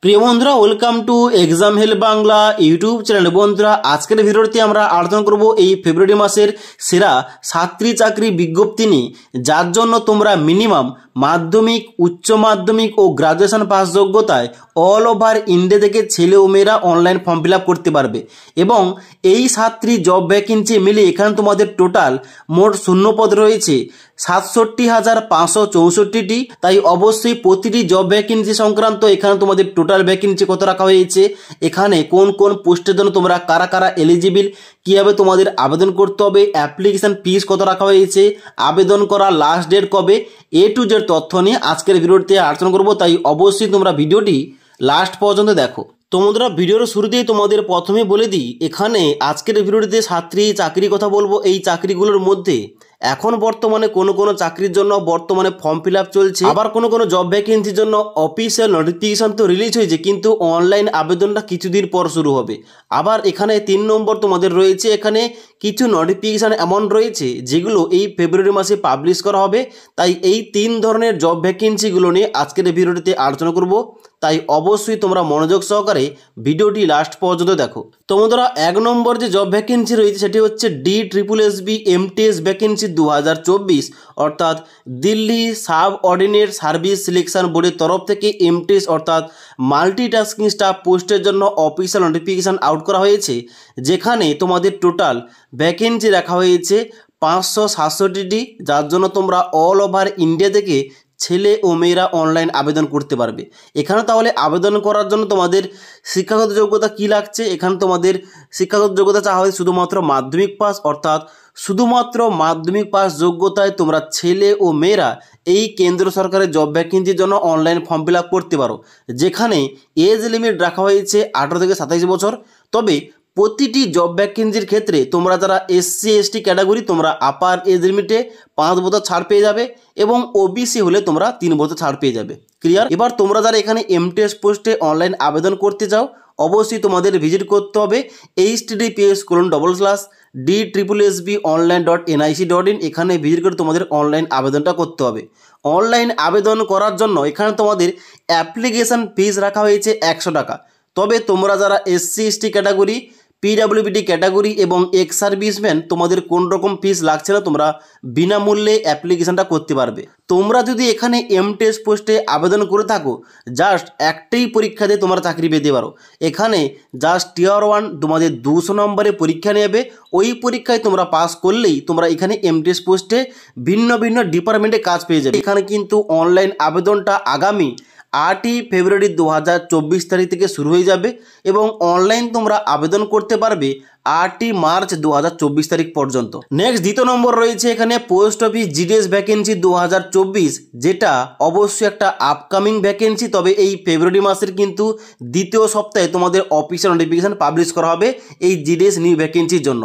প্রিয় বন্ধুরা, welcome to exam help Bangla YouTube channel. বন্ধুরা, আজকের ভিডিওতে আমরা আলোচনা করব এই ফেব্রুয়ারি মাসের সেরা 7টি চাকরি বিজ্ঞপ্তি নিয়ে, যার জন্য তোমরা মিনিমাম মাধ্যমিক, উচ্চ মাধ্যমিক ও গ্রাজুয়েশন পাস যোগ্যতায় অল ওভার ইন্ডিয়া থেকে ছেলে ও মেয়েরা অনলাইন ফর্ম ফিল আপ করতে পারবে। এবং এই 7টি জব ভ্যাকেন্সি মিলে এখানে তোমাদের টোটাল মোট শূন্যপদ রয়েছে 67,564টি। তাই অবশ্যই প্রতিটি জব ভ্যাকেন্সি সংক্রান্ত এখানে তোমাদের টোটাল ভ্যাকেন্সি কত রাখা হয়েছে, এখানে কোন কোন পোস্টের জন্য তোমরা কারা কারা এলিজিবল, কীভাবে তোমাদের আবেদন করতে হবে, অ্যাপ্লিকেশন ফিস কত রাখা হয়েছে, আবেদন করার লাস্ট ডেট কবে, এ টু জেড তথ্য নিয়ে আজকের ভিডিওতে আলোচনা করব। তাই অবশ্যই তোমরা ভিডিওটি লাস্ট পর্যন্ত দেখো। তো বন্ধুরা, ভিডিওর শুরুতেই তোমাদের প্রথমে বলে দিই, এখানে আজকের ভিডিওটিতে 7টি চাকরির কথা বলবো। এই চাকরিগুলোর মধ্যে এখন বর্তমানে কোনো চাকরির জন্য বর্তমানে ফর্ম ফিল আপ চলছে, আবার কোনো জব ভ্যাকেন্সির জন্য অফিসিয়াল নোটিফিকেশন তো রিলিজ হয়েছে, কিন্তু অনলাইন আবেদনটা কিছুদিন পর শুরু হবে। আবার এখানে 3 নম্বর তোমাদের রয়েছে, এখানে কিছু নোটিফিকেশান এমন রয়েছে যেগুলো এই ফেব্রুয়ারি মাসে পাবলিশ করা হবে। তাই এই 3 ধরনের জব ভ্যাকেন্সিগুলো নিয়ে আজকের ভিডিওটিতে আলোচনা করব। তাই অবশ্যই তোমরা মনোযোগ সহকারে ভিডিওটি লাস্ট পর্যন্ত দেখো। তো বন্ধুরা, 1 নম্বর যে জব ভ্যাকেন্সি রয়েছে সেটি হচ্ছে DSSB MTS ভ্যাকেন্সি 2024, অর্থাৎ Delhi sub ordinate service selection বোর্ডের তরফ থেকে MTS অর্থাৎ মাল্টিটাস্কিং স্টাফ পোস্টের জন্য অফিসিয়াল নোটিফিকেশান আউট করা হয়েছে, যেখানে তোমাদের টোটাল ভ্যাকেন্সি রাখা হয়েছে 567টি, যার জন্য তোমরা অল ওভার ইন্ডিয়া থেকে ছেলে ও মেয়েরা অনলাইন আবেদন করতে পারবে। এখানে তাহলে আবেদন করার জন্য তোমাদের শিক্ষাগত যোগ্যতা কী লাগছে, এখানে তোমাদের শিক্ষাগত যোগ্যতা চাওয়া হয় শুধুমাত্র মাধ্যমিক পাস, অর্থাৎ শুধুমাত্র মাধ্যমিক পাস যোগ্যতায় তোমরা ছেলে ও মেয়েরা এই কেন্দ্র সরকারের জব ভ্যাকেন্সির জন্য অনলাইন ফর্ম ফিল আপ করতে পারো, যেখানে এজ লিমিট রাখা হয়েছে 18 থেকে 27 বছর। তবে প্রতিটি জব ভ্যাকেন্সির ক্ষেত্রে তোমরা যারা SC ST ক্যাটাগরি তোমরা আপার এজ লিমিটে 5 বছর ছাড় পেয়ে যাবে, এবং OBC হলে তোমরা 3 বছর ছাড় পেয়ে যাবে। ক্লিয়ার? এবার তোমরা যারা এখানে MTS পোস্টে অনলাইন আবেদন করতে চাও, অবশ্যই তোমাদের ভিজিট করতে হবে https://DSSBonline.nic.in। এখানে ভিজিট করে তোমাদের অনলাইন আবেদনটা করতে হবে। অনলাইন আবেদন করার জন্য এখানে তোমাদের অ্যাপ্লিকেশান ফিস রাখা হয়েছে 100 টাকা। তবে তোমরা যারা SC ST category, PWBD category এবং এক্স সার্ভিসম্যান, তোমাদের কোন রকম ফিস লাগছে না, তোমরা বিনামূল্যে অ্যাপ্লিকেশানটা করতে পারবে। তোমরা যদি এখানে MTS পোস্টে আবেদন করে থাকো, জাস্ট একটাই পরীক্ষা দিয়ে তোমরা চাকরি পেতে পারো। এখানে জাস্ট টিয়ার 1 তোমাদের 200 নম্বরে পরীক্ষা নেবে, ওই পরীক্ষায় তোমরা পাস করলেই তোমরা এখানে MTS পোস্টে ভিন্ন ভিন্ন ডিপার্টমেন্টে কাজ পেয়ে যাবে। এখানে কিন্তু অনলাইন আবেদনটা আগামী 8ই ফেব্রুয়ারি 2024 তারিখ থেকে শুরু হয়ে যাবে, এবং অনলাইন তোমরা আবেদন করতে পারবে 8ই মার্চ 2024 তারিখ পর্যন্ত। নেক্সট দ্বিতীয় নম্বর রয়েছে এখানে পোস্ট অফিস GDS ভ্যাকেন্সি 2024, যেটা অবশ্যই একটা আপকামিং ভ্যাকেন্সি। তবে এই ফেব্রুয়ারি মাসের কিন্তু দ্বিতীয় সপ্তাহে তোমাদের অফিসিয়াল নোটিফিকেশান পাবলিশ করা হবে এই GDS নিউ ভ্যাকেন্সির জন্য,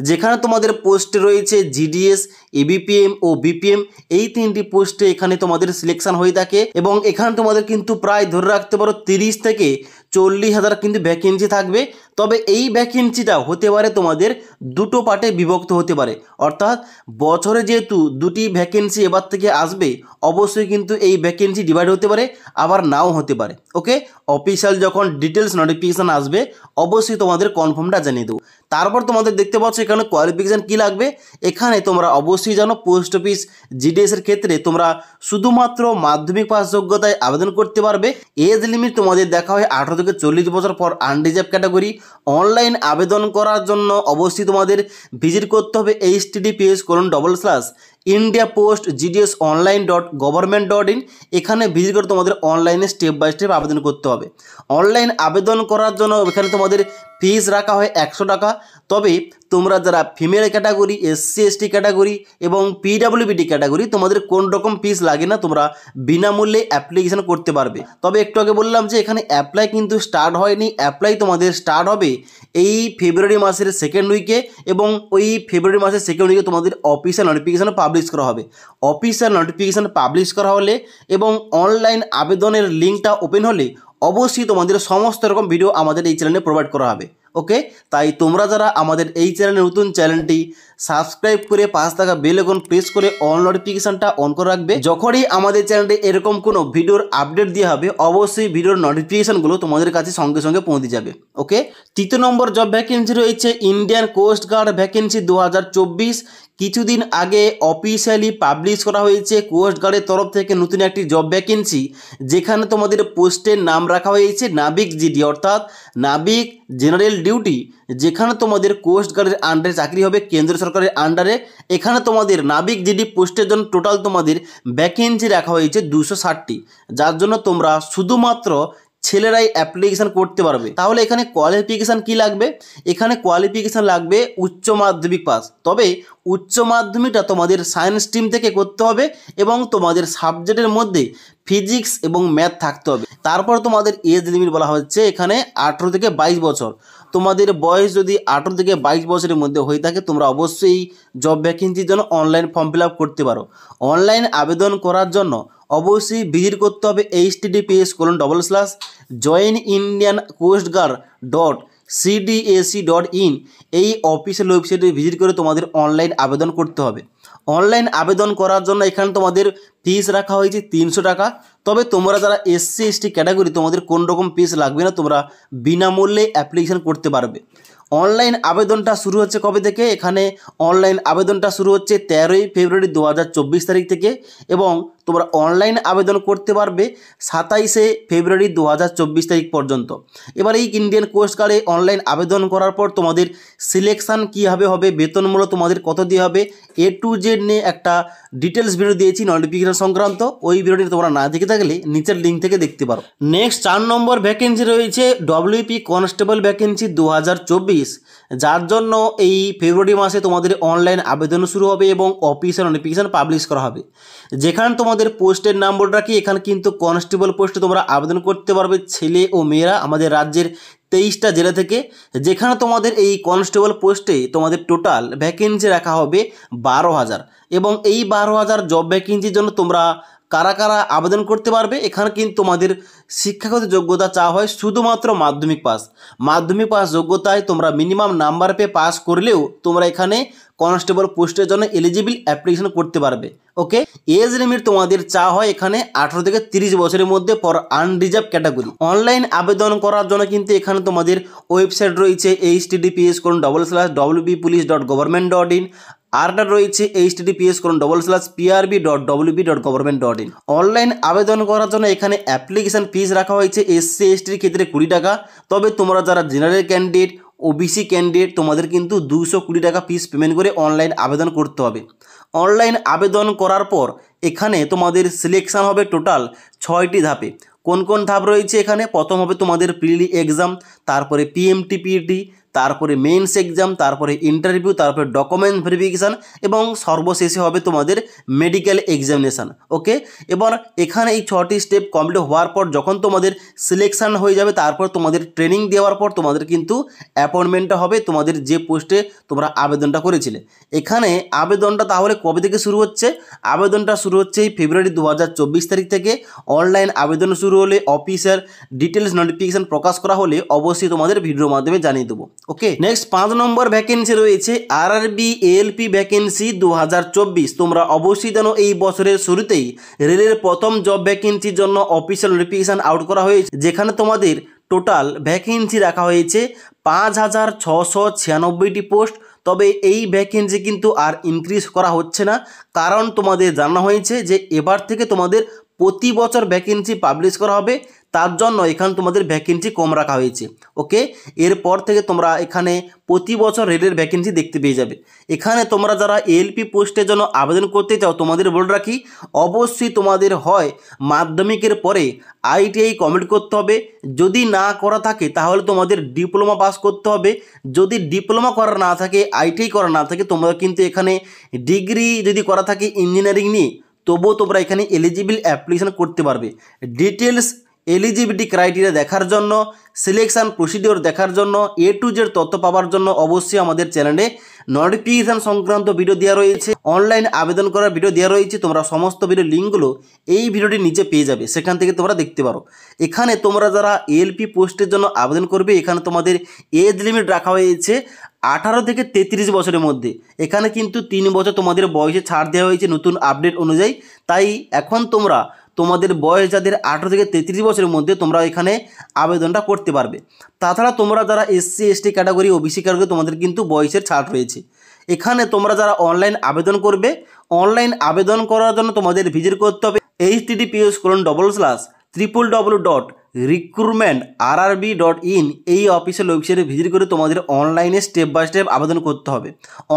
যেখানে তোমাদের পোস্টে রয়েছে GDS, ABPM ও BPM। এই 3টি পোস্টে এখানে তোমাদের সিলেকশন হয়ে থাকে, এবং এখানে তোমাদের কিন্তু প্রায় ধরে রাখতে পারো 30 থেকে 40,000 কিন্তু ভ্যাকেন্সি থাকবে। তবে এই ভ্যাকেন্সিটা হতে পারে তোমাদের দুটো পার্টে বিভক্ত হতে পারে, অর্থাৎ বছরে যেহেতু 2টি ভ্যাকেন্সি এবার থেকে আসবে, অবশ্যই কিন্তু এই ভ্যাকেন্সি ডিভাইড হতে পারে, আবার নাও হতে পারে। ওকে, অফিসিয়াল যখন ডিটেলস নোটিফিকেশান আসবে অবশ্যই তোমাদের কনফার্মটা জানিয়ে দেবো। তারপর তোমাদের দেখতে পাচ্ছ এখানে কোয়ালিফিকেশান কী লাগবে। এখানে তোমরা অবশ্যই জানো পোস্ট অফিস GDS এর ক্ষেত্রে তোমরা শুধুমাত্র মাধ্যমিক পাস যোগ্যতায় আবেদন করতে পারবে। এজ লিমিট তোমাদের দেখা হয় 18 থেকে 40 বছর পর আনরিজার্ভ ক্যাটাগরি। অনলাইন আবেদন করার জন্য অবশ্যই তোমাদের ভিজিট করতে হবে https://indiapost.gds.online.government.in। এখানে ভিজিট করে তোমাদের অনলাইনে স্টেপ বাই স্টেপ আবেদন করতে হবে। অনলাইন আবেদন করার জন্য এখানে তোমাদের ফিস রাখা হয় 100 টাকা। তবে তোমরা যারা female category, SC ST category এবং PWBD ক্যাটাগরি, তোমাদের কোন রকম ফিস লাগে না, তোমরা বিনামূল্যে অ্যাপ্লিকেশান করতে পারবে। তবে একটু আগে বললাম যে এখানে অ্যাপ্লাই কিন্তু স্টার্ট হয়নি, অ্যাপ্লাই তোমাদের স্টার্ট হবে এই ফেব্রুয়ারি মাসের 2nd উইকে, এবং ওই ফেব্রুয়ারি মাসের 2nd উইকে তোমাদের অফিসিয়াল নোটিফিকেশান পাবলিশ করা হবে। অফিসিয়াল নোটিফিকেশান পাবলিশ করা হলে এবং অনলাইন আবেদনের লিঙ্কটা ওপেন হলে অবশ্যই তোমাদের সমস্ত রকম ভিডিও আমাদের এই চ্যানেলে প্রোভাইড করা হবে। ওকে, তাই তোমরা যারা আমাদের এই চ্যানেলে নতুন, চ্যানেলটি সাবস্ক্রাইব করে পাশ থাকা বেল আইকন প্রেস করে অল নোটিফিকেশনটা অন করে রাখবে। যখনই আমাদের চ্যানেলে এরকম কোনো ভিডিওর আপডেট দেওয়া হবে অবশ্যই ভিডিওর নোটিফিকেশনগুলো তোমাদের কাছে সঙ্গে সঙ্গে পৌঁছে যাবে। ওকে, তৃতীয় নম্বর জব ভ্যাকেন্সি রয়েছে ইন্ডিয়ান কোস্ট গার্ড ভ্যাকেন্সি 2024। কিছুদিন আগে অফিসিয়ালি পাবলিশ করা হয়েছে কোস্ট গার্ডের তরফ থেকে নতুন একটি জব ভ্যাকেন্সি, যেখানে তোমাদের পোস্টের নাম রাখা হয়েছে নাবিক জিডি অর্থাৎ নাবিক জেনারেল ডিউটি, যেখানে তোমাদের কোস্ট গার্ডের আন্ডারে চাকরি হবে কেন্দ্র সরকারের আন্ডারে। এখানে তোমাদের নাবিক জিডি পোস্টের জন্য টোটাল তোমাদের ভ্যাকেন্সি রাখা হয়েছে 260টি, যার জন্য তোমরা শুধুমাত্র ছেলেরাই অ্যাপ্লিকেশান করতে পারবে। তাহলে এখানে কোয়ালিফিকেশান কি লাগবে? এখানে কোয়ালিফিকেশান লাগবে উচ্চ মাধ্যমিক পাস। তবে উচ্চ মাধ্যমিকটা তোমাদের সায়েন্স স্ট্রিম থেকে করতে হবে এবং তোমাদের সাবজেক্টের মধ্যে ফিজিক্স এবং ম্যাথ থাকতে হবে। তারপর তোমাদের এজ লিমিট বলা হচ্ছে এখানে 18 থেকে 22 বছর। তোমাদের বয়স যদি 18 থেকে 22 বছরের মধ্যে হয়ে থাকে তোমরা অবশ্যই জব ভ্যাকেন্সির জন্য অনলাইন ফর্ম ফিল আপ করতে পারো। অনলাইন আবেদন করার জন্য অবশ্যই ভিজিট করতে হবে https://joinindiancoastguard.cdac.in এই অফিসিয়াল ওয়েবসাইটে ভিজিট করে তোমাদের অনলাইন আবেদন করতে হবে। অনলাইন আবেদন করার জন্য এখানে তোমাদের ফিস রাখা হয়েছে 300 টাকা। তবে তোমরা যারা SC ST ক্যাটাগরি তোমাদের কোনো রকম ফিস লাগবে না, তোমরা বিনামূল্যে অ্যাপ্লিকেশন করতে পারবে। অনলাইন আবেদনটা শুরু হচ্ছে কবে থেকে? এখানে অনলাইন আবেদনটা শুরু হচ্ছে 13ই ফেব্রুয়ারি 2024 তারিখ থেকে এবং তোমরা অনলাইন আবেদন করতে পারবে 27শে ফেব্রুয়ারি 2024 তারিখ পর্যন্ত। এবার এই ইন্ডিয়ান কোস্ট গার্ডে অনলাইন আবেদন করার পর তোমাদের সিলেকশান কীভাবে হবে, বেতনমূল্য তোমাদের কত দিয়ে হবে, A to Z নিয়ে একটা ডিটেলস ভিডিও দিয়েছি নোটিফিকেশন সংক্রান্ত। ওই ভিডিওটি তোমরা না দেখে থাকলে নিচের লিঙ্ক থেকে দেখতে পারো। নেক্সট 4 নম্বর ভ্যাকেন্সি রয়েছে WP কনস্টেবল ভ্যাকেন্সি 2024, যার জন্য এই ফেব্রুয়ারি মাসে তোমাদের অনলাইন আবেদন শুরু হবে এবং অফিসিয়াল নোটিফিকেশন পাবলিশ করা হবে। যেখানে তোমাদের পোস্টের নাম বলে রাখি, এখানে কিন্তু কনস্টেবল পোস্টে তোমরা আবেদন করতে পারবে ছেলে ও মেয়েরা আমাদের রাজ্যের 23টা জেলা থেকে। যেখানে তোমাদের এই কনস্টেবল পোস্টে তোমাদের টোটাল ভ্যাকেন্সি রাখা হবে 12,000 এবং এই 12,000 জব ভ্যাকেন্সির জন্য তোমরা কারা কারা আবেদন করতে পারবে? এখানে কিন্তু তোমাদের শিক্ষাগত যোগ্যতা চাওয়া হয় শুধুমাত্র মাধ্যমিক পাস। মাধ্যমিক পাস যোগ্যতায় তোমরা মিনিমাম নাম্বার পেয়ে পাস করলেও তোমরা এখানে কনস্টেবল পোস্টের জন্য এলিজিবল অ্যাপ্লিকেশন করতে পারবে। ওকে, এজ লিমিট তোমাদের চাওয়া হয় এখানে 18 থেকে 30 বছরের মধ্যে ফর আনরিজার্ভ ক্যাটাগরি। অনলাইন আবেদন করার জন্য কিন্তু এখানে তোমাদের ওয়েবসাইট রয়েছে https://wbpolice.government.in, আরটা রয়েছে https://prb.wb.government.in। অনলাইন আবেদন করার জন্য এখানে অ্যাপ্লিকেশান ফিস রাখা হয়েছে SC STর ক্ষেত্রে 20 টাকা। তবে তোমরা যারা জেনারেল ক্যান্ডিডেট OBC ক্যান্ডিডেট তোমাদের কিন্তু 220 টাকা ফিস পেমেন্ট করে অনলাইন আবেদন করতে হবে। অনলাইন আবেদন করার পর এখানে তোমাদের সিলেকশান হবে টোটাল 6টি ধাপে। কোন কোন ধাপ রয়েছে এখানে? প্রথম হবে তোমাদের প্রিলি এক্সাম, তারপরে PMT-PET, তারপরে মেন্স এক্সাম, তারপরে ইন্টারভিউ, তারপরে ডকুমেন্ট ভেরিফিকেশান এবং সর্বশেষে হবে তোমাদের মেডিকেল এক্সামিনেশান। ওকে, এবার এখানে এই 6টি স্টেপ কমপ্লিট হওয়ার পর যখন তোমাদের সিলেকশান হয়ে যাবে তারপর তোমাদের ট্রেনিং দেওয়ার পর তোমাদের কিন্তু অ্যাপয়েন্টমেন্টটা হবে তোমাদের যে পোস্টে তোমরা আবেদনটা করেছিলে। এখানে আবেদনটা তাহলে কবে থেকে শুরু হচ্ছে? আবেদনটা শুরু হচ্ছে এই ফেব্রুয়ারি 2024 তারিখ থেকে। অনলাইন আবেদন শুরু হলে অফিসের ডিটেলস নোটিফিকেশান প্রকাশ করা হলে অবশ্যই তোমাদের ভিডিওর মাধ্যমে জানিয়ে দেবো। ওকে, নেক্সট 5 নম্বর ভ্যাকেন্সি রয়েছে RRB ALP ভ্যাকেন্সি 2024। তোমরা অবশ্যই জানো এই বছরের শুরুতেই রেলের প্রথম জব ভ্যাকেন্সির জন্য অফিসিয়াল নোটিফিকেশান আউট করা হয়েছে, যেখানে তোমাদের টোটাল ভ্যাকেন্সি রাখা হয়েছে 5,696টি পোস্ট। তবে এই ভ্যাকেন্সি কিন্তু আর ইনক্রিজ করা হচ্ছে না, কারণ তোমাদের জানানো হয়েছে যে এবার থেকে তোমাদের প্রতি বছর ভ্যাকেন্সি পাবলিশ করা হবে, তার জন্য এখানে তোমাদের ভ্যাকেন্সি কম রাখা হয়েছে। ওকে, এরপর থেকে তোমরা এখানে প্রতি বছর রেলের ভ্যাকেন্সি দেখতে পেয়ে যাবে। এখানে তোমরা যারা ALP পোস্টের জন্য আবেদন করতে চাও তোমাদের বলে রাখি অবশ্যই তোমাদের হয় মাধ্যমিকের পরে ITI কমপ্লিট করতে হবে, যদি না করা থাকে তাহলে তোমাদের ডিপ্লোমা পাস করতে হবে। যদি ডিপ্লোমা করা না থাকে ITI করা না থাকে তোমরা কিন্তু এখানে ডিগ্রি যদি করা থাকে ইঞ্জিনিয়ারিং নিয়ে তবুও তোমরা এখানে এলিজিবল অ্যাপ্লিকেশন করতে পারবে। ডিটেলস এলিজিবিলিটি ক্রাইটেরিয়া দেখার জন্য, সিলেকশান প্রসিডিওর দেখার জন্য, A to Z তথ্য পাওয়ার জন্য অবশ্যই আমাদের চ্যানেলে নোটিফিকেশান সংক্রান্ত ভিডিও দেওয়া রয়েছে, অনলাইন আবেদন করার ভিডিও দেওয়া রয়েছে। তোমরা সমস্ত ভিডিও লিঙ্কগুলো এই ভিডিওটির নিচে পেয়ে যাবে, সেখান থেকে তোমরা দেখতে পারো। এখানে তোমরা যারা ALP পোস্টের জন্য আবেদন করবে এখানে তোমাদের এজ লিমিট রাখা হয়েছে 18 থেকে 33 বছরের মধ্যে। এখানে কিন্তু 3 বছর তোমাদের বয়সে ছাড় দেওয়া হয়েছে নতুন আপডেট অনুযায়ী। তাই এখন তোমরা তোমাদের বয়স যাদের 18 থেকে 33 বছরের মধ্যে তোমরা এখানে আবেদনটা করতে পারবে। তাছাড়া তোমরা যারা SC ST category OBC category তোমাদের কিন্তু বয়সের ছাড় রয়েছে। এখানে তোমরা যারা অনলাইন আবেদন করবে, অনলাইন আবেদন করার জন্য তোমাদের ভিজিট করতে হবে https://www.recruitmentrrb.in এই অফিসিয়াল ওয়েবসাইটে ভিজিট করে তোমাদের অনলাইনে স্টেপ বাই স্টেপ আবেদন করতে হবে।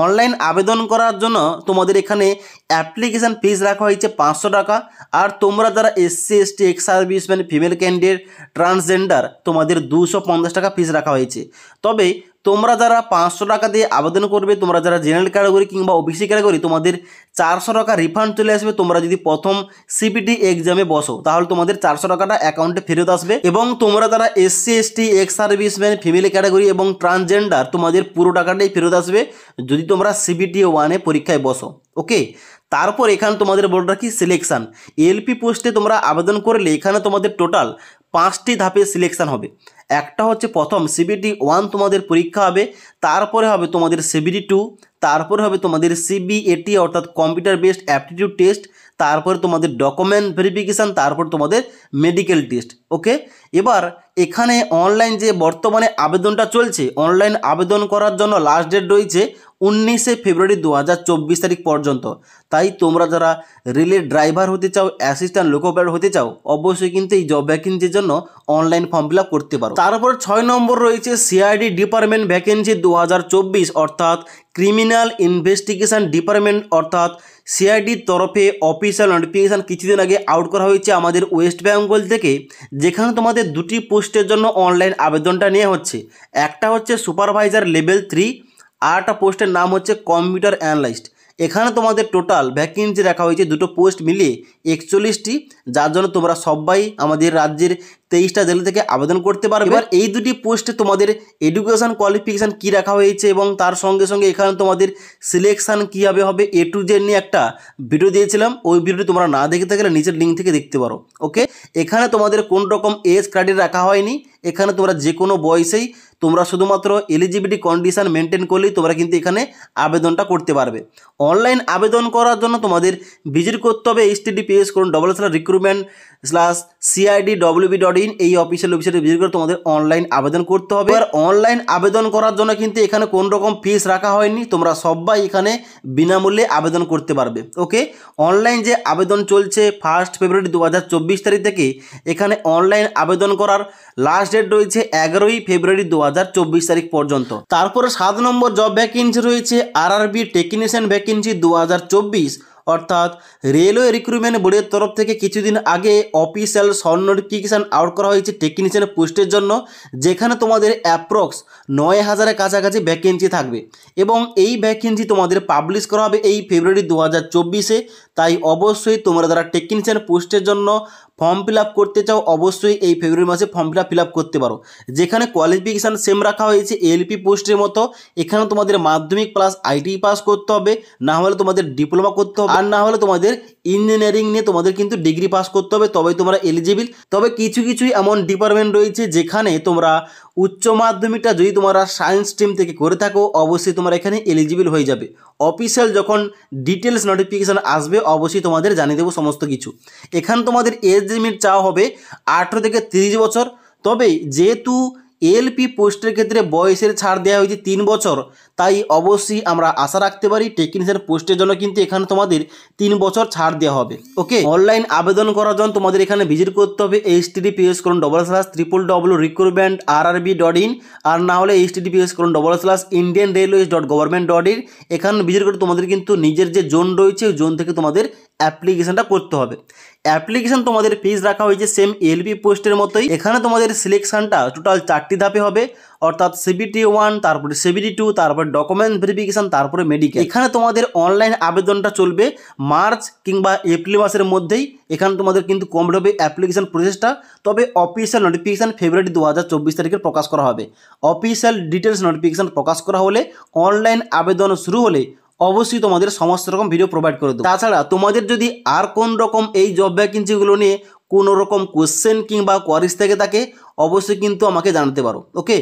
অনলাইন আবেদন করার জন্য তোমাদের এখানে অ্যাপ্লিকেশান ফিস রাখা হয়েছে 500 টাকা। আর তোমরা যারা SC ST ex serviceman female candidate transgender তোমাদের 250 টাকা ফিস রাখা হয়েছে। তবে তোমরা যারা 500 টাকা দিয়ে আবেদন করবে, তোমরা যারা জেনারেল ক্যাটাগরি কিংবা OBC ক্যাটাগরি তোমাদের 400 টাকা রিফান্ড চলে আসবে। তোমরা যদি প্রথম CPT এক্সামে বসো তাহলে তোমাদের 400 টাকাটা অ্যাকাউন্টে ফেরত আসবে। এবং তোমরা যারা SC ST ex serviceman female category এবং ট্রান্সজেন্ডার তোমাদের পুরো টাকাটাই ফেরত আসবে যদি তোমরা CPT 1 পরীক্ষায় বসো। ওকে, তারপর এখানে তোমাদের বলে রাখি সিলেকশান। LP পোস্টে তোমরা আবেদন করলে এখানে তোমাদের টোটাল 5টি ধাপে সিলেকশান হবে। একটা হচ্ছে প্রথম CBT 1 তোমাদের পরীক্ষা হবে, তারপরে হবে তোমাদের CBT 2, তারপরে হবে তোমাদের CBAT অর্থাৎ কম্পিউটার বেসড অ্যাপটিটিউড টেস্ট, তারপরে তোমাদের ডকুমেন্ট ভেরিফিকেশান, তারপর তোমাদের মেডিকেল টেস্ট। ওকে, এবার এখানে অনলাইন যে বর্তমানে আবেদনটা চলছে, অনলাইন আবেদন করার জন্য লাস্ট ডেট রয়েছে 19শে ফেব্রুয়ারি 2024 তারিখ পর্যন্ত। তাই তোমরা যারা রেলের ড্রাইভার হতে চাও, অ্যাসিস্ট্যান্ট লোকো পাইলট হতে চাও, অবশ্যই কিন্তু এই জব ভ্যাকেন্সির জন্য অনলাইন ফর্ম ফিল আপ করতে পারো। তারপর 6 নম্বর রয়েছে CID ডিপার্টমেন্ট ভ্যাকেন্সি 2024 অর্থাৎ ক্রিমিনাল ইনভেস্টিগেশন ডিপার্টমেন্ট অর্থাৎ CIDর তরফে অফিসিয়াল নোটিফিকেশান কিছুদিন আগে আউট করা হয়েছে আমাদের ওয়েস্ট বেঙ্গল থেকে, যেখানে তোমাদের 2টি পোস্টের জন্য অনলাইন আবেদনটা নেওয়া হচ্ছে। একটা হচ্ছে সুপারভাইজার লেভেল 3, আর একটা পোস্টের নাম হচ্ছে কম্পিউটার অ্যানালিস্ট। এখানে তোমাদের টোটাল ভ্যাকেন্সি রাখা হয়েছে দুটো পোস্ট মিলিয়ে 41টি, যার জন্য তোমরা সবাই আমাদের রাজ্যের 23টা জেলা থেকে আবেদন করতে পারবে। এবার এই দুটি পোস্টে তোমাদের এডুকেশন কোয়ালিফিকেশান কী রাখা হয়েছে এবং তার সঙ্গে সঙ্গে এখানে তোমাদের সিলেকশান কীভাবে হবে A to Z নিয়ে একটা ভিডিও দিয়েছিলাম। ওই ভিডিওটি তোমরা না দেখে থাকলে নিচের লিঙ্ক থেকে দেখতে পারো। ওকে, এখানে তোমাদের কোন রকম এজ ক্রাইটেরিয়া রাখা হয়নি। এখানে তোমরা যে কোনো বয়সেই তোমরা শুধুমাত্র এলিজিবিলিটি কন্ডিশন মেনটেন করলেই তোমরা কিন্তু এখানে আবেদনটা করতে পারবে। অনলাইন আবেদন করার জন্য তোমাদের ভিজিট করতে হবে https://recruitment/CIDWB.in এই অফিসিয়াল ওয়েবসাইটে ভিজিট করে তোমাদের অনলাইন আবেদন করতে হবে। আর অনলাইন আবেদন করার জন্য কিন্তু এখানে কোন রকম ফিস রাখা হয়নি, তোমরা সবাই এখানে বিনামূল্যে আবেদন করতে পারবে। ওকে, অনলাইন যে আবেদন চলছে 1 ফেব্রুয়ারি 2024 তারিখ থেকে, এখানে অনলাইন আবেদন করার লাস্ট ডেট রয়েছে 11 ফেব্রুয়ারি 2024 তারিখ পর্যন্ত। তারপরে 7 নম্বর জব ভ্যাকেন্সি রয়েছে RRB টেকনিশিয়ান ভ্যাকেন্সি 2024 অর্থাৎ রেলওয়ে রিক্রুটমেন্ট বোর্ডের তরফ থেকে কিছুদিন আগে অফিসিয়াল শর্ট নোটিফিকেশান আউট করা হয়েছে টেকনিশিয়ান পোস্টের জন্য, যেখানে তোমাদের অ্যাপ্রক্স 9000-এর কাছাকাছি ভ্যাকেন্সি থাকবে এবং এই ভ্যাকেন্সি তোমাদের পাবলিশ করা হবে এই ফেব্রুয়ারি 2024-এ। তাই অবশ্যই তোমরা যারা টেকনিশিয়ান পোস্টের জন্য ফর্ম ফিল আপ করতে চাও অবশ্যই এই ফেব্রুয়ারি মাসে ফর্ম ফিল আপ করতে পারো। যেখানে কোয়ালিফিকেশান সেম রাখা হয়েছে LP পোস্টের মতো। এখানে তোমাদের মাধ্যমিক প্লাস ITI পাস করতে হবে, না হলে তোমাদের ডিপ্লোমা করতে হবে, আর না হলে তোমাদের ইঞ্জিনিয়ারিং নিয়ে তোমাদের কিন্তু ডিগ্রি পাস করতে হবে, তবেই তোমরা এলিজিবল। তবে কিছুই এমন ডিপার্টমেন্ট রয়েছে যেখানে তোমরা উচ্চ মাধ্যমিকটা যদি তোমরা সায়েন্স স্ট্রিম থেকে করে থাকো অবশ্যই তোমরা এখানে এলিজিবল হয়ে যাবে। অফিসিয়াল যখন ডিটেলস নোটিফিকেশান আসবে অবশ্যই তোমাদের জানিয়ে দেবো সমস্ত কিছু। এখানে তোমাদের এজ লিমিট চাওয়া হবে 18 থেকে 30 বছর। তবে যেহেতু LP পোস্টের ক্ষেত্রে বয়সের ছাড় দেওয়া হয়েছে 3 বছর, তাই অবশ্যই আমরা আশা রাখতে পারি টেকনিশিয়ান পোস্টের জন্য কিন্তু এখানে তোমাদের 3 বছর ছাড় দেওয়া হবে। ওকে, অনলাইন আবেদন করার জন্য তোমাদের এখানে ভিজিট করতে হবে https://www.recruitmentrrb.in আর না হলে https://indianrailways.government.in এখানে ভিজিট করে তোমাদের কিন্তু নিজের যে জোন রয়েছে ওই জোন থেকে তোমাদের অ্যাপ্লিকেশানটা করতে হবে। অ্যাপ্লিকেশান তোমাদের ফিস রাখা হয়েছে সেম LP পোস্টের মতোই। এখানে তোমাদের সিলেকশানটা টোটাল 4টি ধাপে হবে অর্থাৎ CBT 1, তারপরে CBT 2, তারপরে ডকুমেন্ট ভেরিফিকেশান, তারপরে মেডিকেল। এখানে তোমাদের অনলাইন আবেদনটা চলবে মার্চ কিংবা এপ্রিল মাসের মধ্যেই। এখানে তোমাদের কিন্তু কমপ্লিট হবে অ্যাপ্লিকেশান প্রসেসটা। তবে অফিসিয়াল নোটিফিকেশান ফেব্রুয়ারি 2024 তারিখে প্রকাশ করা হবে। অফিসিয়াল ডিটেলস নোটিফিকেশান প্রকাশ করা হলে, অনলাইন আবেদন শুরু হলে অবশ্যই তোমাদের সমস্ত রকম ভিডিও প্রোভাইড করে দেবো। তাছাড়া তোমাদের যদি আর কোন রকম এই জব ভ্যাকেন্সিগুলো নিয়ে কোনো রকম কোশ্চেন কিংবা কোয়ারিজ থেকে থাকে অবশ্যই কিন্তু আমাকে জানাতে পারো। ওকে।